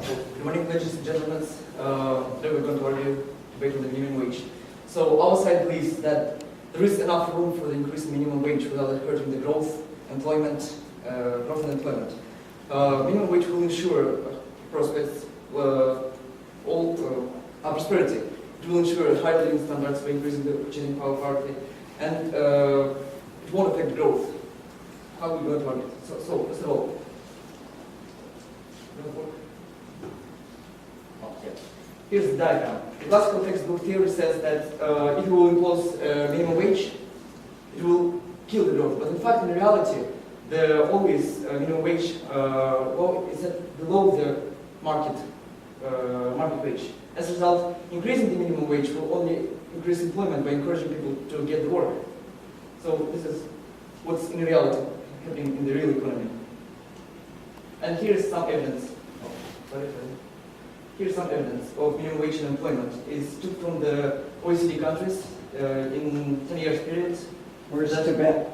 Good morning, ladies and gentlemen. Today we're going to argue debate on the minimum wage. So our side believes that there is enough room for the increase in minimum wage without hurting the growth and employment. Minimum wage will ensure prospects, our prosperity. It will ensure high living standards by increasing the purchasing power partly, and it won't affect growth. How are we going to argue? So first of all, here's the diagram. The classical textbook theory says that if you will impose minimum wage, it will kill the growth. But in fact, in reality, the always minimum wage is at below the market wage. As a result, increasing the minimum wage will only increase employment by encouraging people to get the work. So this is what's in reality happening in the real economy. And here's some evidence. Here's some evidence of minimum wage and employment. It's took from the OECD countries in 10 years period. Where's Tibet?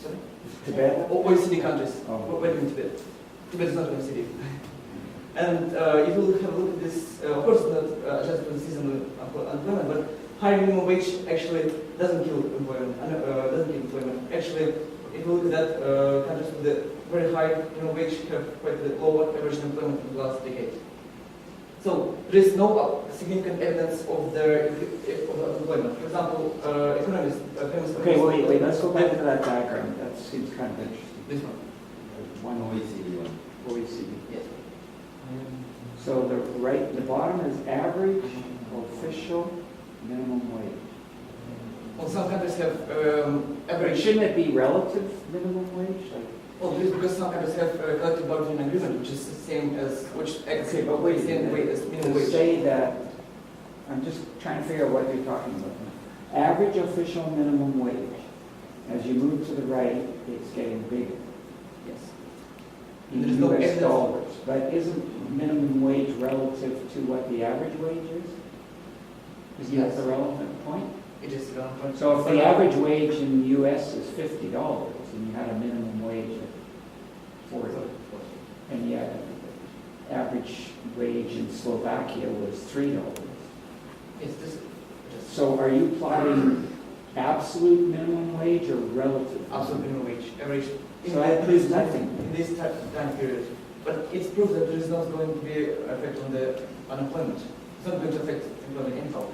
Sorry? Tibet? OECD countries. Oh. Where in Tibet? Tibet is not OECD. And if you have a look at this, of course, not adjusted for the seasonal unemployment, but higher minimum wage actually doesn't kill employment. Actually, if you look at that, countries with the very high minimum wage have quite a lower average unemployment in the last decade. So there is no significant evidence of the unemployment. For example, economists, famous. Okay, wait. Let's go back to that diagram. That seems kind of interesting. This one. One OECD one. OECD. Yes. So the bottom is average official minimum wage. Well, some countries have average. Shouldn't it be relative minimum wage? Like, Well, this is because some countries have collective bargaining agreement, which is the same as okay, but wait, same way as minimum to wage. say that, I'm just trying to figure out what you're talking about. Average official minimum wage. As you move to the right, it's getting bigger. Yes. In There's no US evidence. dollars. But isn't minimum wage relative to what the average wage is? Isn't that Yes. the relevant point? It is around. So if the average wage in the US is $50 and you had a minimum wage of 40, and yet average wage in Slovakia was $3. Yes, this. So are you plotting absolute minimum wage or relative? Absolute minimum wage, average. So that proves nothing. In this time period. But it's proof that there is not going to be an effect on the unemployment. It's not going to affect employment anyhow.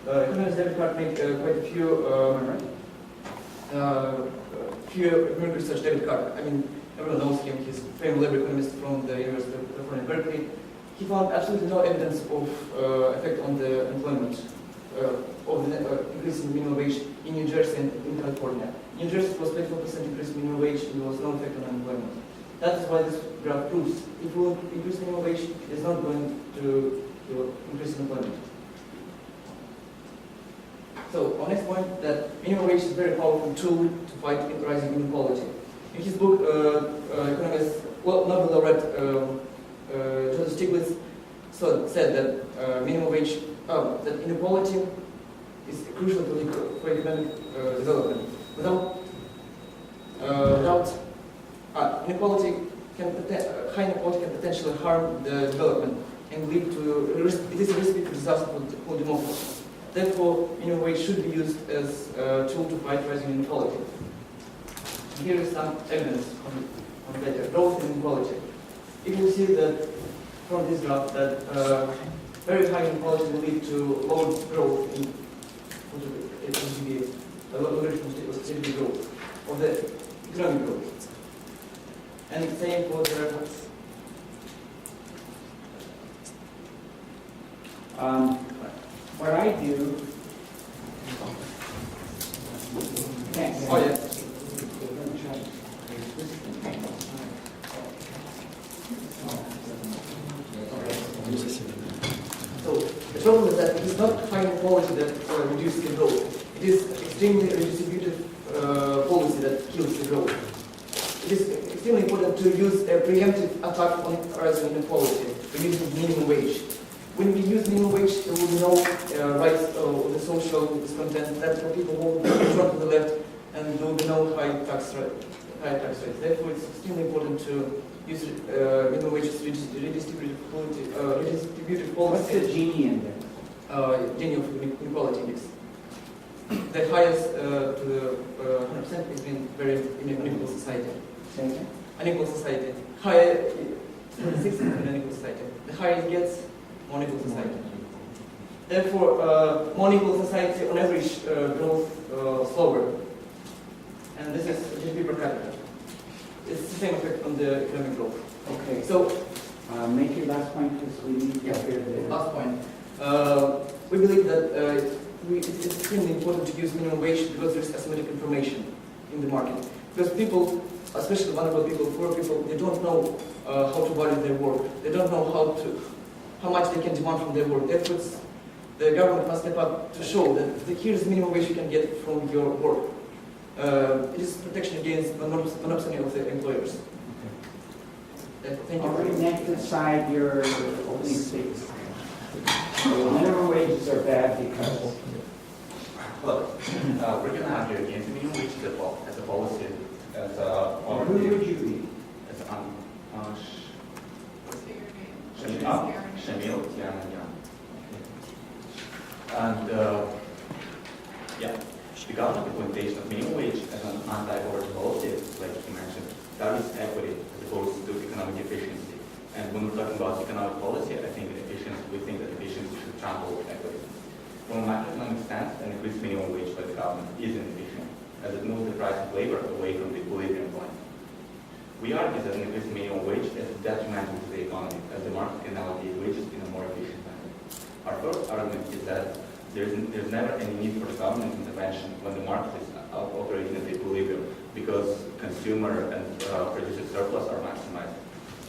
Economist David Clark made quite a few research. David Clark, I mean, everyone knows him. He's a famous labor economist from the University of California, Berkeley. He found absolutely no evidence of effect on the employment of the increase in minimum wage in New Jersey and in California. New Jersey was 24% increase in minimum wage, and there was no effect on unemployment. That is why this graph proves if we increase minimum wage, it is not going to increase employment. So our next point, that minimum wage is a very powerful tool to fight rising inequality. In his book, economist, Nobel laureate Joseph Stiglitz said that minimum wage, that inequality is crucial for economic development. Without inequality high inequality can potentially harm the development and lead to it is a recipe for disaster for democracy. Therefore, minimum wage should be used as a tool to fight rising inequality. And here is some evidence on the growth and inequality. You will see that from this graph that very high inequality will lead to low growth in GDP, logarithmic GDP growth of the economic growth. And it's same for the what I do. oh yeah. So the problem is that it is not high inequality that reduces the growth. It is extremely redistributive policy that kills the growth. It is extremely important to use a preemptive attack on rising inequality by using minimum wage. When we use minimum wage, there will be no rights of the social discontent that for people who belong to the left and there will be no high tax rate. Therefore, it's extremely important to use minimum wages redistributive What's the policy, Gini index? Gini of inequality index. The highest to 100% is in very unequal society. Say again? Unequal society. Higher 6 in an unequal society. The higher it gets, more unequal society. Therefore, more unequal society on average grows slower. And this is GDP per capita. It's the same effect on the economic growth. Okay, So, make your last point because we need to hear the... last point. We believe that it's extremely important to use minimum wage because there's asymmetric information in the market. Because people, especially vulnerable people, poor people, they don't know how to value their work. They don't know how much they can demand from their work. Therefore, the government must step up to show that here's the minimum wage you can get from your work. It is protection against monopsony of the employers. Thank you. All right, next aside your opening statement. So minimum wages are bad because... Well, we're going to have here against minimum wage as a policy, as a... Who would you be? As a... Say your name. Shamil Tianyan. And, yeah, the government implementation of minimum wage as an anti-poverty policy, like you mentioned, that is equity as opposed to economic efficiency. And when we're talking about economic policy, I think we think that efficiency should trample over equity. From a macroeconomic stance, an increased minimum wage by the government is inefficient, as it moves the price of labor away from the equilibrium point. We argue that an increased minimum wage is detrimental to the economy, as the market can allocate wages in a more efficient manner. Our first argument is that there's never any need for government intervention when the market is operating at the equilibrium, because consumer and producer surplus are maximized.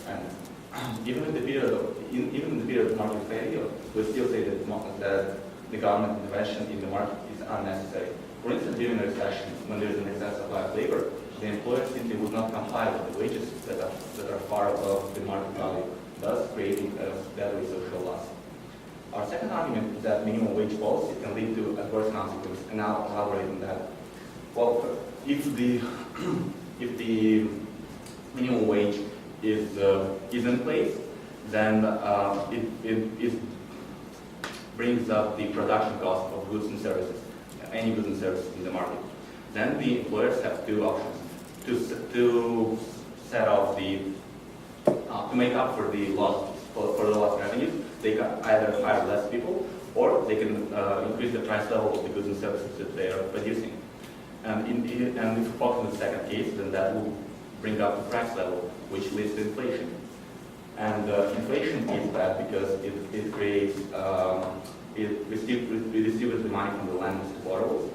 And even in the period of market failure, we still say that the government intervention in the market is unnecessary. For instance, during a recession, when there is an excess of labor, the employer simply would not comply with the wages that are far above the market value, thus creating a deadly social loss. Our second argument is that minimum wage policy can lead to adverse consequences, and now I'll elaborate on that. Well, if the minimum wage is in place, then it brings up the production cost of goods and services, any goods and services in the market. Then the employers have two options to set off to make up for the lost revenues. They can either hire less people, or they can increase the price level of the goods and services that they are producing. And if we focus on the second case, then that will bring up the price level, which leads to inflation. And inflation is bad because it creates, it redistributes the money from the landlords to borrowers,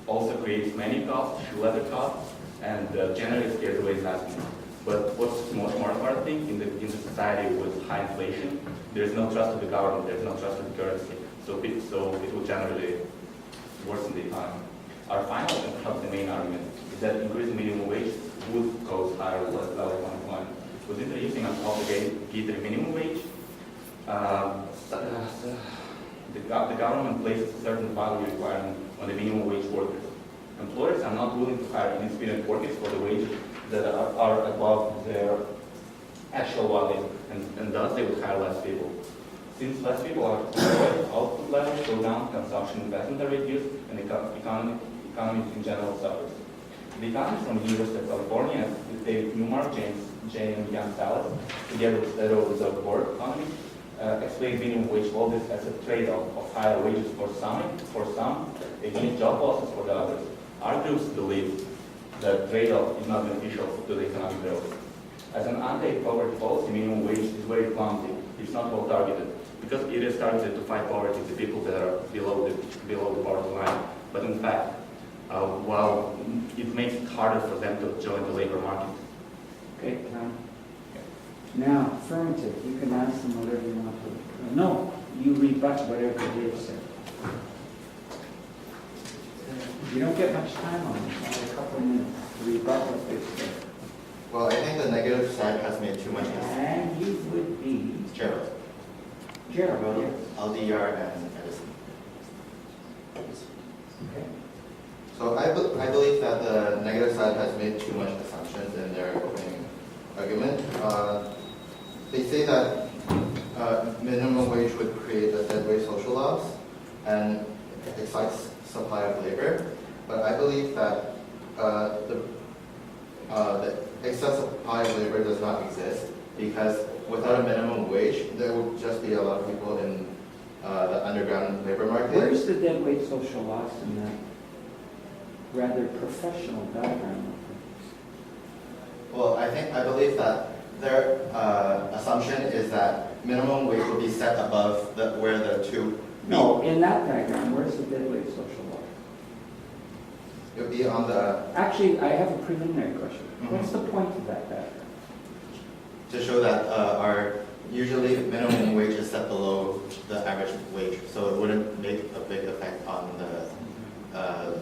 also creates many costs, leather costs, and generally scares away investment. But what's the most important thing, in the society with high inflation, there's no trust of the government, there's no trust of the currency, so it will generally worsen the economy. Our final and perhaps the main argument is that increasing minimum wage would cause higher level of unemployment. With introducing an obligatory minimum wage, the government places a certain value requirement on the minimum wage workers. Employers are not willing to hire inexperienced workers for the wages that are above their actual value, and thus they would hire less people. Since less people are employed, output levels go down, consumption investment are reduced, and the economy in general suffers. The economists from the University of California, David Newmark, Jane and Jan Salas, together with Federal Reserve Board economy, explain minimum wage policies as a trade-off of higher wages for some, against job losses for the others. Our groups believe that trade-off is not beneficial to the economic growth. As an anti-poverty policy, minimum wage is very clumsy. It's not well targeted, because it is targeted to fight poverty to people that are below the poverty line. But in fact, while it makes it harder for them to join the labor market. Okay, Tom. Now, affirmative, you can ask them whatever you want to. No, you rebut whatever they've said. You don't get much time on it, only a couple of minutes to rebut what they've said. Well, I think the negative side has made too much sense. And you would be Gerald. Gerald, yes. LDR and Edison. Okay. So I believe that the negative side has made too much assumptions in their opening argument. They say that minimum wage would create a deadweight social loss and excites supply of labor. But I believe that the excess supply of labor does not exist because without a minimum wage, there would just be a lot of people in the underground labor market. Where's the deadweight social loss in that rather professional diagram? Well, I believe that their assumption is that minimum wage will be set above where the two meet. No, in that diagram, where's the deadweight social loss? It would be on the, Actually, I have a preliminary question. Mhm. What's the point of that diagram? to show that our usually minimum wage is set below the average wage, so it wouldn't make a big effect on the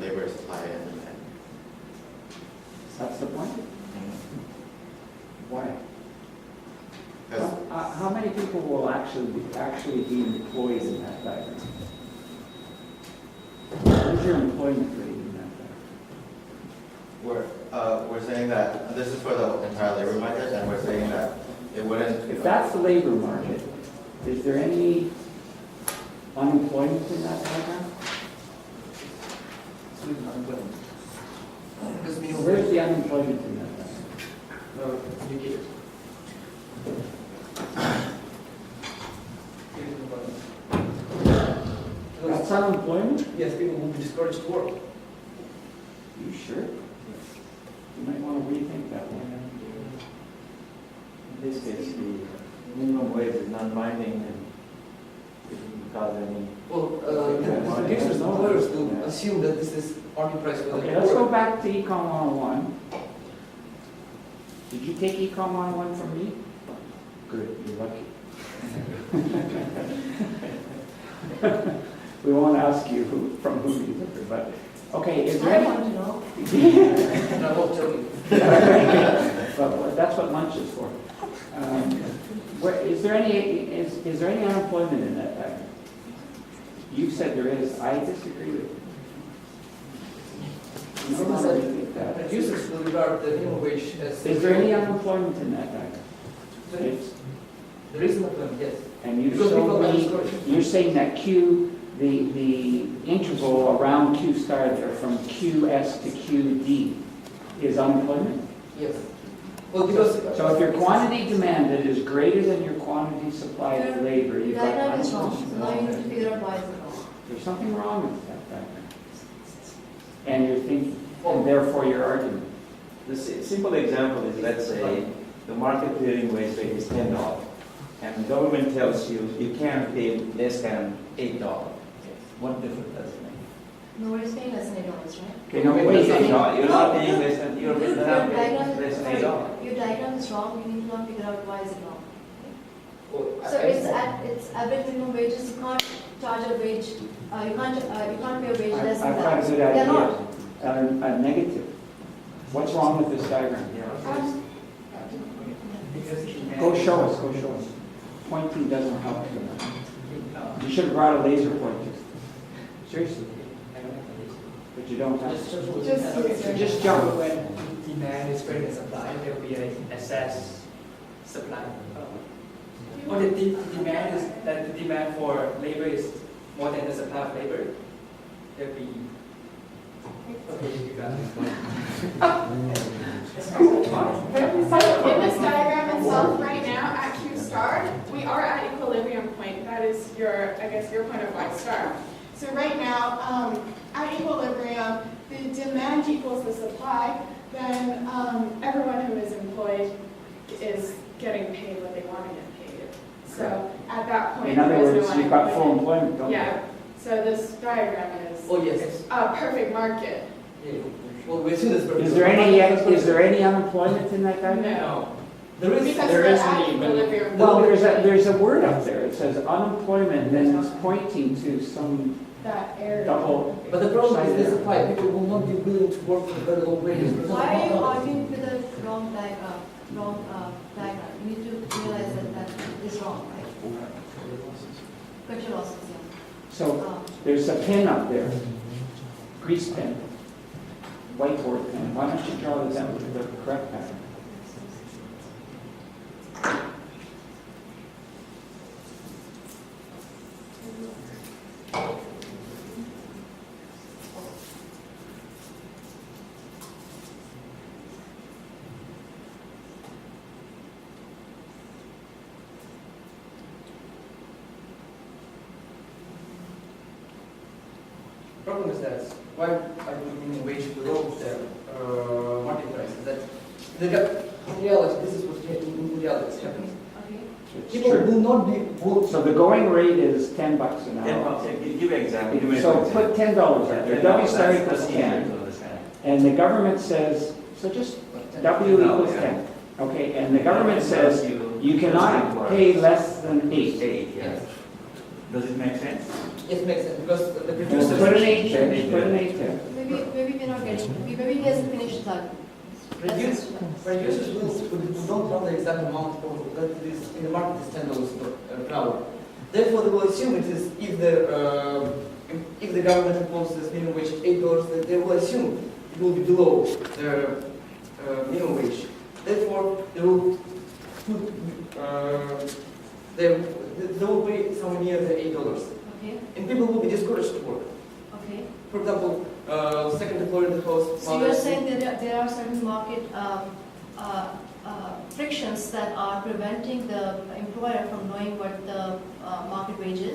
labor supply and demand. That's the point? Why? Because How many people will actually be employed in that diagram? What is your employment rate in that diagram? we're saying that this is for the entire labor market, and we're saying that it wouldn't. If that's the labor market, is there any unemployment in that diagram? Because minimum Where's wage, the unemployment in that diagram? indicators. That's unemployment? Yes, people will be discouraged to work. You sure? You might want to rethink that one. In this case, the minimum wage is non-binding and it doesn't cause any. Well, Yeah. it gives us employers to assume that this is market price for the Okay, let's go work. back to Econ 101. Did you take Econ 101 from me? Good, you're lucky. We won't ask you from who you took it, but, okay, is there I any? want to know. And I won't tell you. But that's what lunch is for. Is there any unemployment in that diagram? You said there is. I disagree with you. You don't want to rethink that. Users will regard the minimum wage as. Is there any unemployment in that diagram? It's- There is no plan, yes. And you Because people showed are me, discouraged. you're saying that Q, the interval around Q star there from QS to QD is unemployment? Yes. Well, because. So if your quantity demanded is greater than your quantity supplied of labor, The you've got diagram is wrong, unemployment. now you need to figure out why is it wrong. There's something wrong with that diagram. And you're thinking, and therefore your argument. The simple example is, let's say, the market clearing wage rate is $10, and the government tells you you can't pay less than $8. What difference does it make? Nobody's paying less than $8, right? Okay, no, wait, You're wait. not paying less than, you're Your not diagram, paying less than sorry, $8. your diagram is wrong, you need to now figure out why is it wrong. Well, So it's average minimum wages, you can't charge a wage, you can't pay a wage less than I've that. got a good They're not. idea. A negative. What's wrong with this diagram? Go show us. Pointing doesn't help you. You should have brought a laser pointer. Seriously. But you don't have. Just jump. When demand is greater than supply, there will be an excess supply. Or the demand is that the demand for labor is more than the supply of labor. There will be. Okay, you got it. So in this diagram itself, right now at Q star, we are at equilibrium point. That is your, I guess, your point of Y star. So right now, at equilibrium, the demand equals the supply, then everyone who is employed is getting paid what they want to get paid. So at that point, In other there is words, no you've got full unemployment. employment, don't you? Yeah. So this diagram is Oh, yes. a perfect market. Yeah. Well, we see this. Is there any unemployment in that diagram? No. There is. Because There we're is at any, but- equilibrium. Well, there's a word up there. It says unemployment, then it's pointing to some That area. double. But the problem is the supply. People will not be willing to work for very low wages. Why are you arguing with the wrong diagram? You need to realize that is wrong, right? Cut your losses, yeah. So there's a pin up there, grease pin. whiteboard pen. Why don't you draw this out with the correct pattern? Problem is that why are we minimum wage below the market price? That in reality, this is what in reality is happening. Okay. It's People true. will not be will, So the going rate is $10 an hour. Give an example. Give me an So example. put $10 out there. W star equals That's easier 10. to understand. And the government says, so just W equals 10. Okay, and the government says you cannot pay less than 8. Yes. Does it make sense? it makes sense because the Well, producers. put an 8 there, put an 8 there. Maybe we're not getting, maybe he hasn't finished that. Producers will don't know the exact amount of that is in the market is $10 per hour. Therefore, they will assume it is if the government imposes minimum wage $8, they will assume it will be below the minimum wage. Therefore, they will put they will pay somewhere near the $8, Okay, and people will be discouraged to work. okay. For example, second employer in the house. So you're saying that there are certain market frictions that are preventing the employer from knowing what the market wage is?